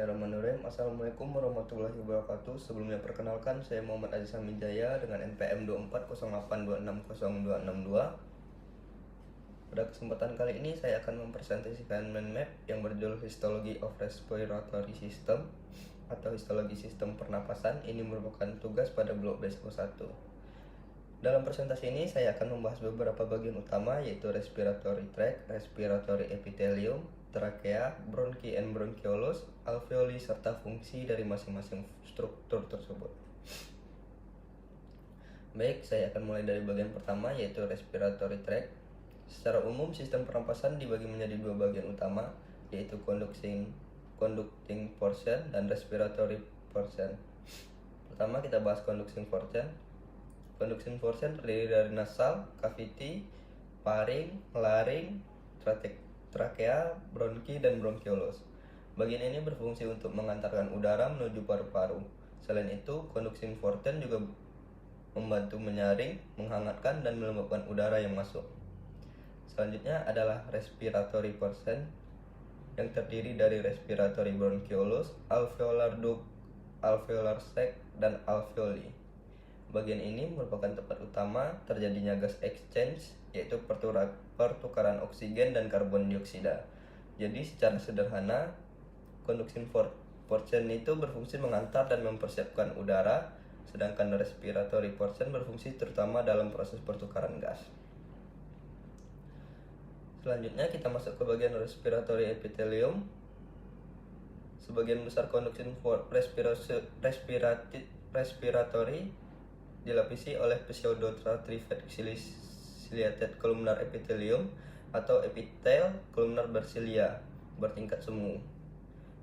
Bismillahirrahmanirrahim. Assalamualaikum warahmatullahi wabarakatuh. Sebelumnya perkenalkan, saya Muhammad Aziz Hamidjaya dengan NPM 2408260262. Pada kesempatan kali ini saya akan mempresentasikan mind map yang berjudul Histology of Respiratory System atau histologi sistem pernapasan. Ini merupakan tugas pada blok B1. Dalam presentasi ini saya akan membahas beberapa bagian utama, yaitu respiratory tract, respiratory epithelium, trakea, bronchi and bronchioles, alveoli, serta fungsi dari masing-masing struktur tersebut. Baik, saya akan mulai dari bagian pertama, yaitu respiratory tract. Secara umum, sistem pernapasan dibagi menjadi dua bagian utama, yaitu conducting portion dan respiratory portion. Pertama, kita bahas conducting portion. Conducting portion terdiri dari nasal, cavity, pharynx, larynx, trakea, bronchi, dan bronchioles. Bagian ini berfungsi untuk mengantarkan udara menuju paru-paru. Selain itu, conducting portion juga membantu menyaring, menghangatkan, dan melembabkan udara yang masuk. Selanjutnya adalah respiratory portion yang terdiri dari respiratory bronchioles, alveolar duct, alveolar sac, dan alveoli. Bagian ini merupakan tempat utama terjadinya gas exchange, yaitu pertukaran oksigen dan karbon dioksida. Jadi secara sederhana, conducting portion itu berfungsi mengantar dan mempersiapkan udara, sedangkan respiratory portion berfungsi terutama dalam proses pertukaran gas. Selanjutnya kita masuk ke bagian respiratory epithelium. Sebagian besar conducting respiratory dilapisi oleh pseudostratified ciliated columnar epithelium atau epitel columnar bersilia bertingkat semu.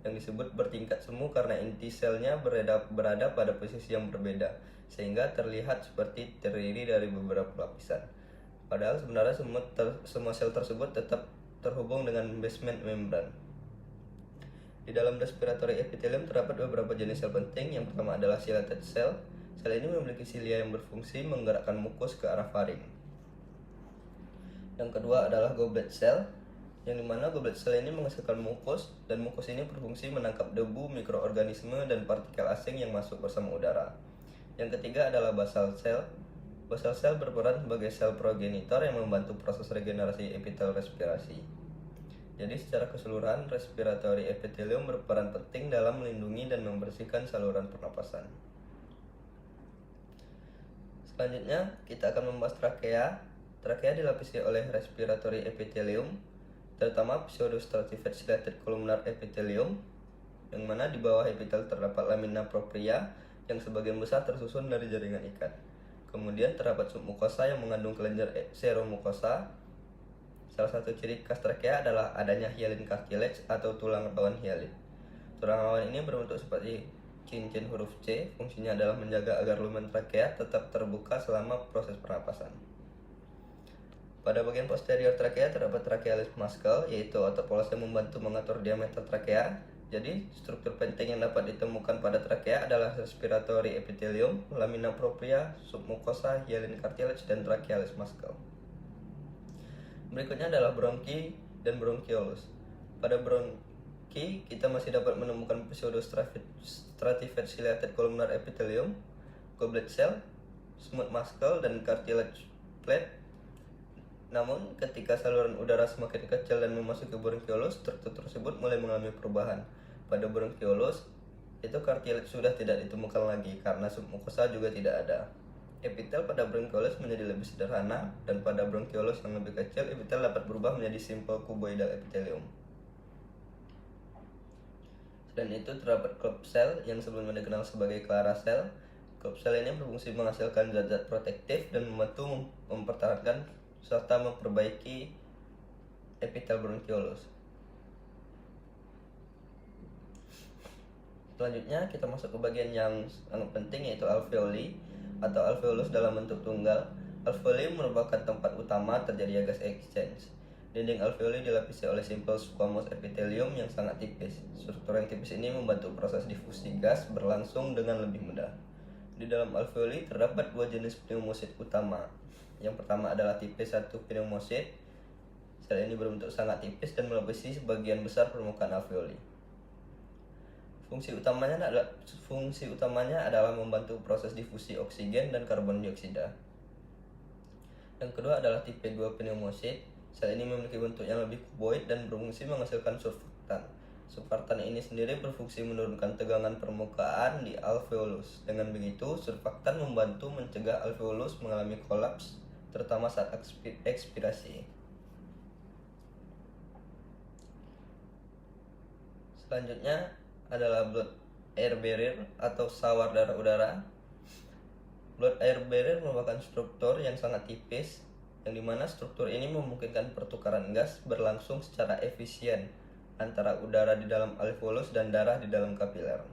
Yang disebut bertingkat semu karena inti selnya berada pada posisi yang berbeda, sehingga terlihat seperti terdiri dari beberapa lapisan. Padahal sebenarnya semua sel tersebut tetap terhubung dengan basement membran. Di dalam respiratory epithelium terdapat beberapa jenis sel penting. Yang pertama adalah ciliated cell. Sel ini memiliki silia yang berfungsi menggerakkan mukus ke arah faring. Yang kedua adalah goblet cell, yang dimana goblet cell ini menghasilkan mukus, dan mukus ini berfungsi menangkap debu, mikroorganisme, dan partikel asing yang masuk bersama udara. Yang ketiga adalah basal cell. Basal cell berperan sebagai sel progenitor yang membantu proses regenerasi epitel respirasi. Jadi secara keseluruhan, respiratory epithelium berperan penting dalam melindungi dan membersihkan saluran pernapasan. Selanjutnya, kita akan membahas trakea. Trakea dilapisi oleh respiratory epithelium, terutama pseudostratified ciliated columnar epithelium, yang mana di bawah epitel terdapat lamina propria yang sebagian besar tersusun dari jaringan ikat. Kemudian terdapat submukosa yang mengandung kelenjar seromukosa. Salah satu ciri khas trakea adalah adanya hyaline cartilage atau tulang rawan hyaline. Tulang rawan ini berbentuk seperti cincin huruf C. Fungsinya adalah menjaga agar lumen trakea tetap terbuka selama proses pernapasan. Pada bagian posterior trakea terdapat trachealis muscle, yaitu otot polos yang membantu mengatur diameter trakea. Jadi, struktur penting yang dapat ditemukan pada trakea adalah respiratory epithelium, lamina propria, submucosa, hyaline cartilage, dan trachealis muscle. Berikutnya adalah bronchi dan bronchioles. Pada bronchi, kita masih dapat menemukan pseudostratified ciliated columnar epithelium, goblet cell, smooth muscle, dan cartilage plate. Namun, ketika saluran udara semakin kecil dan memasuki bronchioles, struktur tersebut mulai mengalami perubahan. Pada bronchioles, itu cartilage sudah tidak ditemukan lagi karena submucosa juga tidak ada. Epitel pada bronchioles menjadi lebih sederhana, dan pada bronchioles yang lebih kecil, epitel dapat berubah menjadi simple cuboidal epithelium. Selain itu, terdapat club cell yang sebelumnya dikenal sebagai Clara cell. Club cell ini berfungsi menghasilkan zat-zat protektif dan membantu mempertahankan serta memperbaiki epitel bronchioles. Selanjutnya kita masuk ke bagian yang sangat penting, yaitu alveoli atau alveolus dalam bentuk tunggal. Alveoli merupakan tempat utama terjadinya gas exchange. Dinding alveoli dilapisi oleh simple squamous epithelium yang sangat tipis. Struktur yang tipis ini membantu proses difusi gas berlangsung dengan lebih mudah. Di dalam alveoli terdapat dua jenis pneumosit utama. Yang pertama adalah tipe 1 pneumosit. Sel ini berbentuk sangat tipis dan melapisi sebagian besar permukaan alveoli. Fungsi utamanya adalah membantu proses difusi oksigen dan karbon dioksida. Yang kedua adalah tipe 2 pneumosid. Sel ini memiliki bentuk yang lebih kuboid dan berfungsi menghasilkan surfaktan. Surfaktan ini sendiri berfungsi menurunkan tegangan permukaan di alveolus. Dengan begitu, surfaktan membantu mencegah alveolus mengalami kolaps, terutama saat ekspirasi. Selanjutnya adalah blood-air barrier atau sawar darah udara. Blood-air barrier merupakan struktur yang sangat tipis, yang dimana struktur ini memungkinkan pertukaran gas berlangsung secara efisien antara udara di dalam alveolus dan darah di dalam kapiler.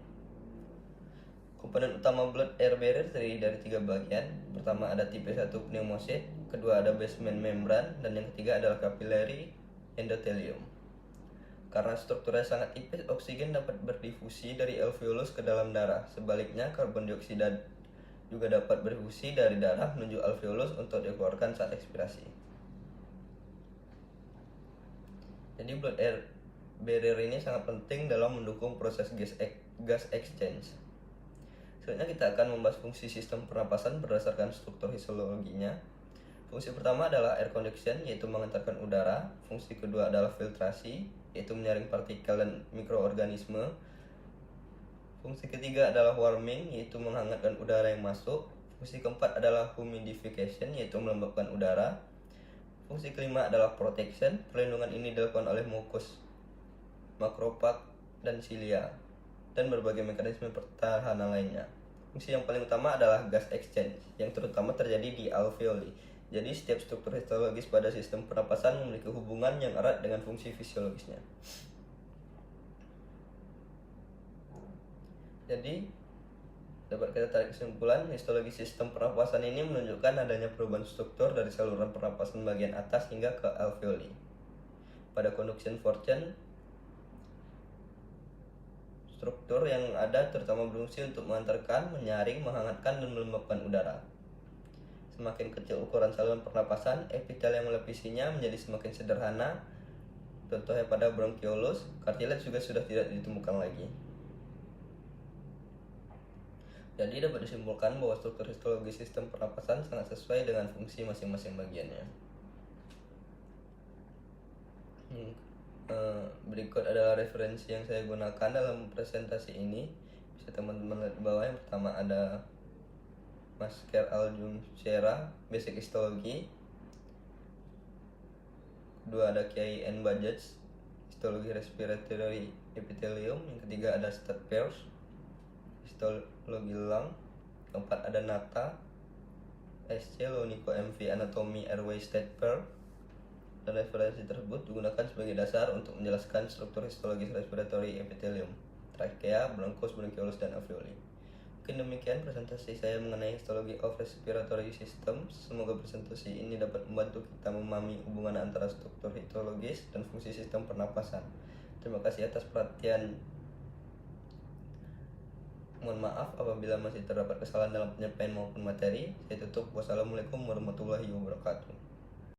Komponen utama blood-air barrier terdiri dari 3 bagian. Pertama ada tipe 1 pneumosid, kedua ada basement membran, dan yang ketiga adalah capillary endothelium. Karena strukturnya sangat tipis, oksigen dapat berdifusi dari alveolus ke dalam darah. Sebaliknya, karbon dioksida juga dapat berdifusi dari darah menuju alveolus untuk dikeluarkan saat ekspirasi. Jadi blood-air barrier ini sangat penting dalam mendukung proses gas exchange. Selanjutnya kita akan membahas fungsi sistem pernapasan berdasarkan struktur histologinya. Fungsi pertama adalah air conduction, yaitu mengantarkan udara. Fungsi kedua adalah filtrasi, yaitu menyaring partikel dan mikroorganisme. Fungsi ketiga adalah warming, yaitu menghangatkan udara yang masuk. Fungsi keempat adalah humidification, yaitu melembabkan udara. Fungsi kelima adalah protection. Perlindungan ini dilakukan oleh mukus, makrofag, dan silia, dan berbagai mekanisme pertahanan lainnya. Fungsi yang paling utama adalah gas exchange, yang terutama terjadi di alveoli. Jadi setiap struktur histologis pada sistem pernapasan memiliki hubungan yang erat dengan fungsi fisiologisnya. Jadi dapat kita tarik kesimpulan, histologi sistem pernapasan ini menunjukkan adanya perubahan struktur dari saluran pernapasan bagian atas hingga ke alveoli. Pada conduction portion, struktur yang ada terutama berfungsi untuk mengantarkan, menyaring, menghangatkan, dan melembabkan udara. Semakin kecil ukuran saluran pernapasan, epitel yang melepisinya menjadi semakin sederhana. Contohnya pada bronchiolus, kartilage juga sudah tidak ditemukan lagi. Jadi dapat disimpulkan bahwa struktur histologi sistem pernapasan sangat sesuai dengan fungsi masing-masing bagiannya. Berikut adalah referensi yang saya gunakan dalam presentasi ini. Bisa teman-teman lihat di bawah. Yang pertama ada Masker Aljumsera, Basic Histology. Kedua ada Kiai N. Bajaj, Histologi Respiratory Epithelium. Yang ketiga ada Stad Peirce, Histologi Lung. Keempat ada Nata, SC Lonico MV, Anatomy Airway Stad Peirce. Dan referensi tersebut digunakan sebagai dasar untuk menjelaskan struktur histologis respiratory epithelium, trakea, bronchus, bronchiolus, dan alveoli. Mungkin demikian presentasi saya mengenai histologi of respiratory system. Semoga presentasi ini dapat membantu kita memahami hubungan antara struktur histologis dan fungsi sistem pernapasan. Terima kasih atas perhatian. Mohon maaf apabila masih terdapat kesalahan dalam penyampaian maupun materi. Saya tutup. Wassalamualaikum warahmatullahi wabarakatuh.